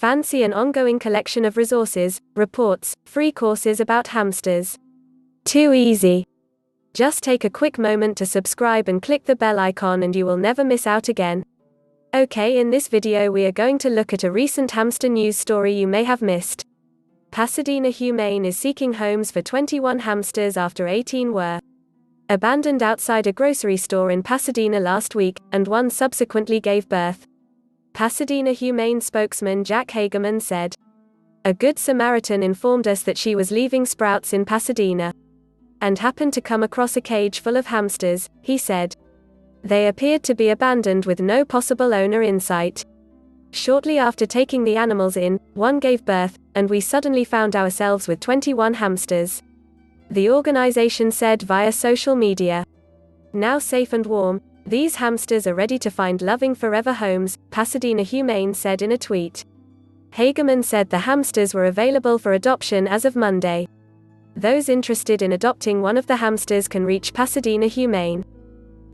fancy and ongoing collection of resources, reports, free courses about hamsters. Too easy. Just take a quick moment to subscribe and click the bell icon and you will never miss out again. Okay, in this video we are going to look at a recent hamster news story you may have missed. Pasadena Humane is seeking homes for 21 hamsters after 18 were abandoned outside a grocery store in Pasadena last week, and one subsequently gave birth. Pasadena Humane spokesman Jack Hagerman said, "A good Samaritan informed us that she was leaving Sprouts in Pasadena and happened to come across a cage full of hamsters," he said. "They appeared to be abandoned with no possible owner in sight. Shortly after taking the animals in, one gave birth, and we suddenly found ourselves with 21 hamsters," the organization said via social media. "Now safe and warm, these hamsters are ready to find loving forever homes," Pasadena Humane said in a tweet. Hagerman said the hamsters were available for adoption as of Monday. Those interested in adopting one of the hamsters can reach Pasadena Humane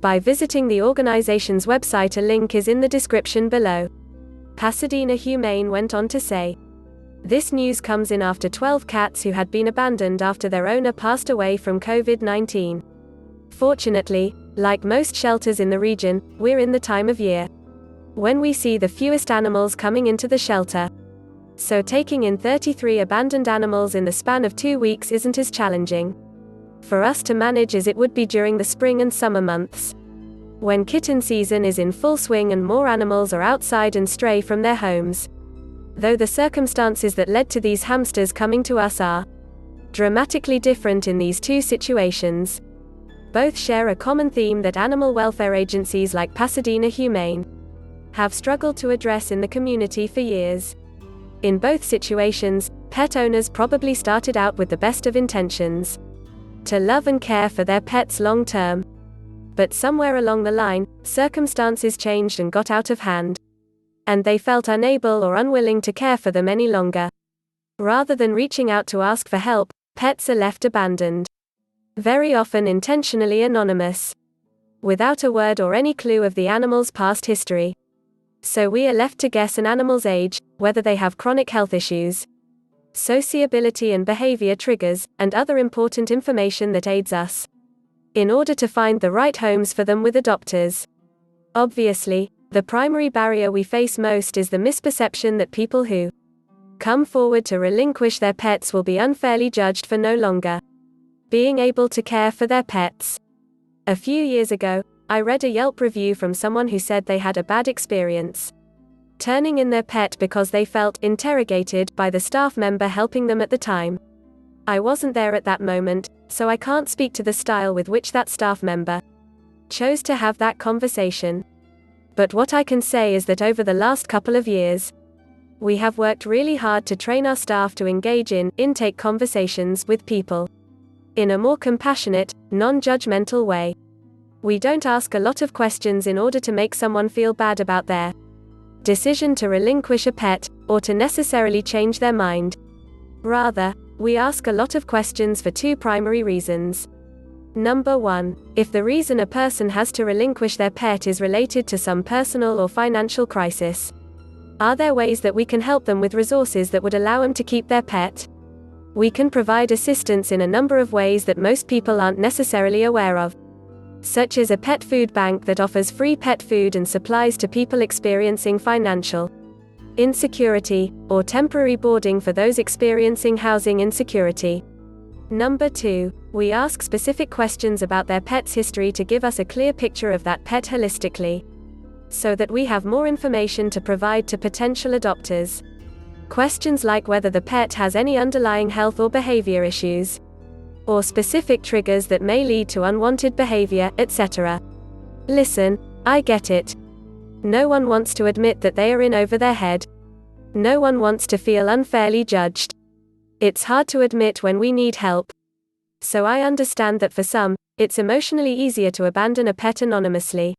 by visiting the organization's website. A link is in the description below. Pasadena Humane went on to say, "This news comes in after 12 cats who had been abandoned after their owner passed away from COVID-19. Fortunately, like most shelters in the region, we're in the time of year when we see the fewest animals coming into the shelter. So taking in 33 abandoned animals in the span of 2 weeks isn't as challenging for us to manage as it would be during the spring and summer months, when kitten season is in full swing and more animals are outside and stray from their homes. Though the circumstances that led to these hamsters coming to us are dramatically different in these two situations, both share a common theme that animal welfare agencies like Pasadena Humane have struggled to address in the community for years. In both situations, pet owners probably started out with the best of intentions to love and care for their pets long term. But somewhere along the line, circumstances changed and got out of hand, and they felt unable or unwilling to care for them any longer. Rather than reaching out to ask for help, pets are left abandoned, very often intentionally anonymous, without a word or any clue of the animal's past history. So we are left to guess an animal's age, whether they have chronic health issues, sociability and behavior triggers, and other important information that aids us in order to find the right homes for them with adopters. Obviously, the primary barrier we face most is the misperception that people who come forward to relinquish their pets will be unfairly judged for no longer being able to care for their pets. A few years ago, I read a Yelp review from someone who said they had a bad experience turning in their pet because they felt interrogated by the staff member helping them at the time. I wasn't there at that moment, so I can't speak to the style with which that staff member chose to have that conversation. But what I can say is that over the last couple of years, we have worked really hard to train our staff to engage in intake conversations with people in a more compassionate, non-judgmental way. We don't ask a lot of questions in order to make someone feel bad about their decision to relinquish a pet, or to necessarily change their mind. Rather, we ask a lot of questions for two primary reasons. Number 1, if the reason a person has to relinquish their pet is related to some personal or financial crisis, are there ways that we can help them with resources that would allow them to keep their pet? We can provide assistance in a number of ways that most people aren't necessarily aware of, such as a pet food bank that offers free pet food and supplies to people experiencing financial insecurity, or temporary boarding for those experiencing housing insecurity. Number 2, we ask specific questions about their pet's history to give us a clear picture of that pet holistically, so that we have more information to provide to potential adopters. Questions like whether the pet has any underlying health or behavior issues, or specific triggers that may lead to unwanted behavior, etc. Listen, I get it. No one wants to admit that they are in over their head. No one wants to feel unfairly judged. It's hard to admit when we need help. So I understand that for some, it's emotionally easier to abandon a pet anonymously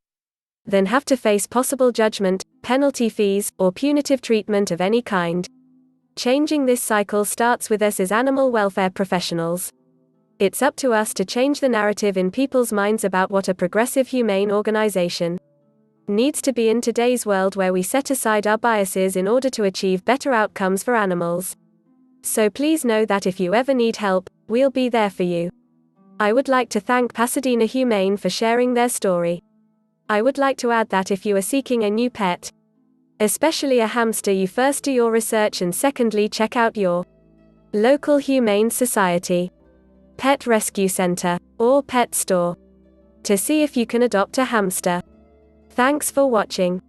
than have to face possible judgment, penalty fees, or punitive treatment of any kind. Changing this cycle starts with us as animal welfare professionals. It's up to us to change the narrative in people's minds about what a progressive humane organization needs to be in today's world where we set aside our biases in order to achieve better outcomes for animals. So please know that if you ever need help, we'll be there for you. I would like to thank Pasadena Humane for sharing their story. I would like to add that if you are seeking a new pet, especially a hamster, you first do your research and secondly check out your local humane society, pet rescue center, or pet store to see if you can adopt a hamster. Thanks for watching.